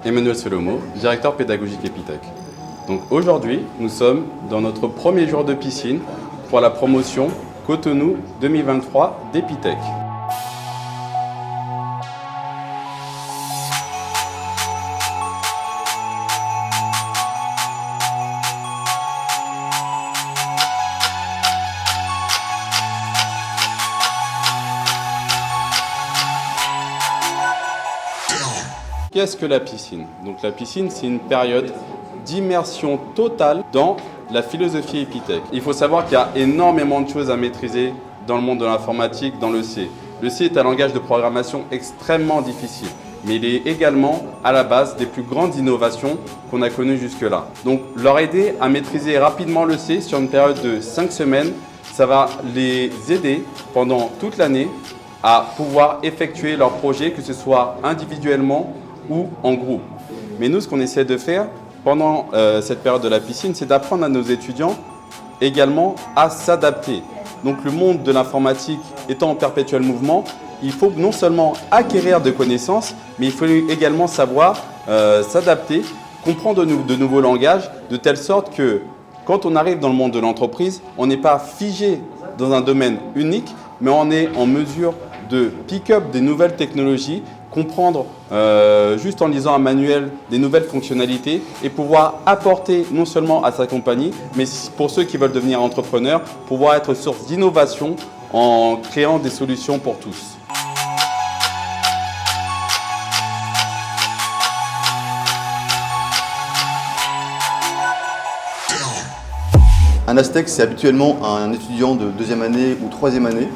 Emmanuel Solomo, directeur pédagogique Epitech. Donc aujourd'hui, nous sommes dans notre premier jour de piscine pour la promotion Cotonou 2023 d'Epitech. Qu'est-ce que la piscine? Donc la piscine, c'est une période d'immersion totale dans la philosophie Epitech. Il faut savoir qu'il y a énormément de choses à maîtriser dans le monde de l'informatique, dans le C. Le C est un langage de programmation extrêmement difficile, mais il est également à la base des plus grandes innovations qu'on a connues jusque-là. Donc leur aider à maîtriser rapidement le C sur une période de 5 semaines, ça va les aider pendant toute l'année à pouvoir effectuer leurs projets, que ce soit individuellement ou en groupe. Mais nous, ce qu'on essaie de faire pendant cette période de la piscine, c'est d'apprendre à nos étudiants également à s'adapter. Donc le monde de l'informatique étant en perpétuel mouvement, il faut non seulement acquérir de connaissances, mais il faut également savoir s'adapter, comprendre de nouveaux langages, de telle sorte que quand on arrive dans le monde de l'entreprise, on n'est pas figé dans un domaine unique, mais on est en mesure de pick-up des nouvelles technologies, comprendre juste en lisant un manuel des nouvelles fonctionnalités et pouvoir apporter non seulement à sa compagnie, mais pour ceux qui veulent devenir entrepreneurs, pouvoir être source d'innovation en créant des solutions pour tous. Un Aztec, c'est habituellement un étudiant de deuxième année ou troisième année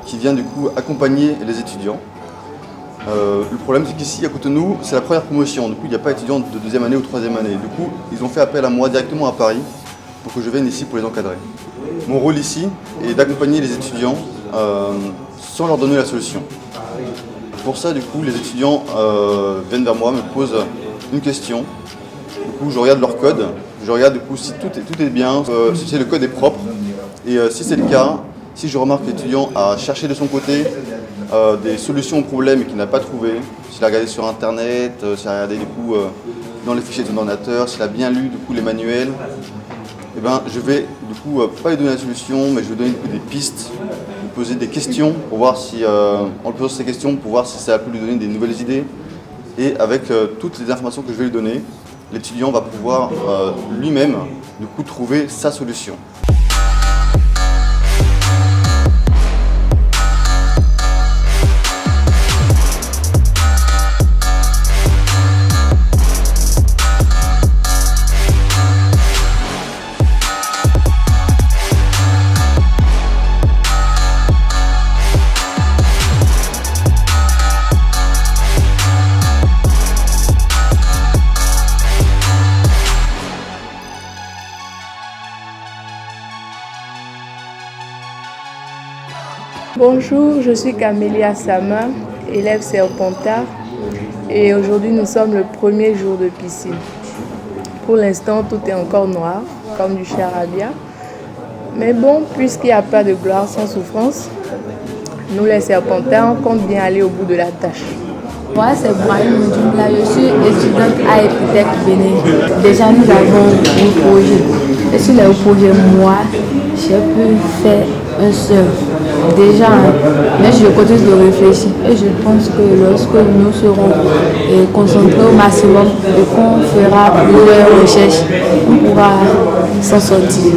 qui vient du coup accompagner les étudiants. Le problème, c'est qu'ici, à Cotonou, c'est la première promotion. Du coup, il n'y a pas d'étudiants de deuxième année ou troisième année. Du coup, ils ont fait appel à moi directement à Paris pour que je vienne ici pour les encadrer. Mon rôle ici est d'accompagner les étudiants sans leur donner la solution. Pour ça, du coup, les étudiants viennent vers moi, me posent une question. Du coup, je regarde leur code. Je regarde du coup si tout est bien, si le code est propre. Et si c'est le cas, si je remarque que l'étudiant a cherché de son côté des solutions aux problèmes et qu'il n'a pas trouvé, s'il a regardé sur internet, s'il a regardé du coup dans les fichiers de son ordinateur, s'il a bien lu du coup les manuels, eh ben, je vais du coup pas lui donner la solution, mais je vais donner du coup, des pistes, lui poser des questions pour voir si, en lui posant ces questions, pour voir si ça peut lui donner des nouvelles idées. Et avec toutes les informations que je vais lui donner, l'étudiant va pouvoir lui-même du coup trouver sa solution. Bonjour, je suis Camélia Sama, élève Serpentard, et aujourd'hui nous sommes le premier jour de piscine. Pour l'instant, tout est encore noir, comme du charabia. Mais bon, puisqu'il n'y a pas de gloire sans souffrance, nous les Serpentards, on compte bien aller au bout de la tâche. Moi, c'est Brahim Moudoubla, je suis étudiante à Epitech Bénin. Déjà, nous avons un projet. Et sur le projet, moi, j'ai pu faire un seul. Déjà, mais je continue de réfléchir. Et je pense que lorsque nous serons concentrés au maximum et qu'on fera plusieurs recherches, on pourra s'en sortir.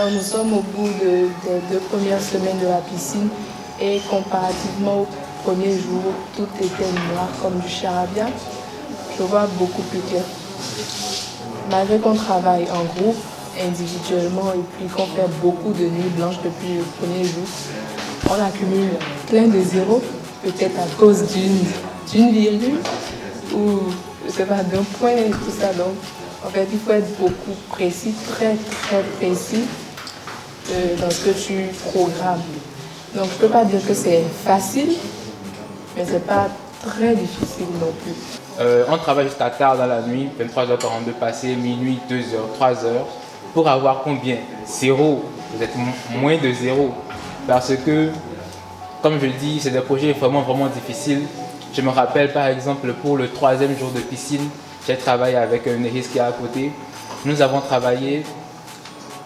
Nous sommes au bout des 2 premières semaines de la piscine Et comparativement au premier jour, tout était noir comme du charabia. Je vois beaucoup plus clair. Malgré qu'on travaille en groupe, individuellement et puis qu'on fait beaucoup de nuits blanches depuis le premier jour, on accumule plein de zéros, peut-être à cause d'une virgule ou je sais pas, d'un point et tout ça. Donc, en fait, il faut être beaucoup précis, très très précis dans ce que tu programmes. Donc, je peux pas dire que c'est facile, mais c'est pas très difficile non plus. On travaille jusqu'à tard dans la nuit, 23h42 passé, minuit, 2h, 3h, pour avoir combien? Zéro, peut-être moins de zéro. Parce que, comme je le dis, c'est des projets vraiment difficiles. Je me rappelle par exemple pour le 3e jour de piscine, j'ai travaillé avec un Néris qui est à côté. Nous avons travaillé,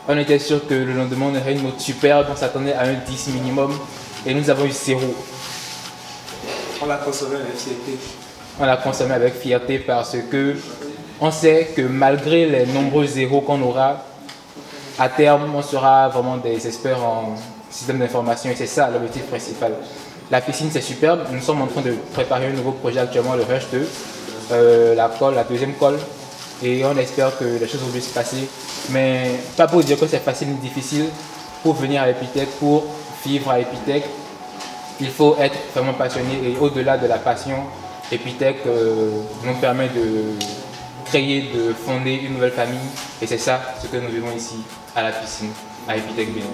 on était sûr que le lendemain on aurait une note superbe, on s'attendait à un 10 minimum et nous avons eu 0. On l'a consommé avec fierté. On l'a consommé avec fierté parce que on sait que malgré les nombreux zéros qu'on aura, à terme on sera vraiment des experts en système d'information et c'est ça l'objectif principal. La piscine c'est superbe, nous sommes en train de préparer un nouveau projet actuellement, le Rush 2, la colle, la deuxième colle, et on espère que les choses vont bien se passer. Mais pas pour dire que c'est facile ni difficile, pour venir à Epitech, pour vivre à Epitech, il faut être vraiment passionné et au-delà de la passion, Epitech nous permet de créer, de fonder une nouvelle famille et c'est ça ce que nous vivons ici à la piscine, à Epitech Bénin.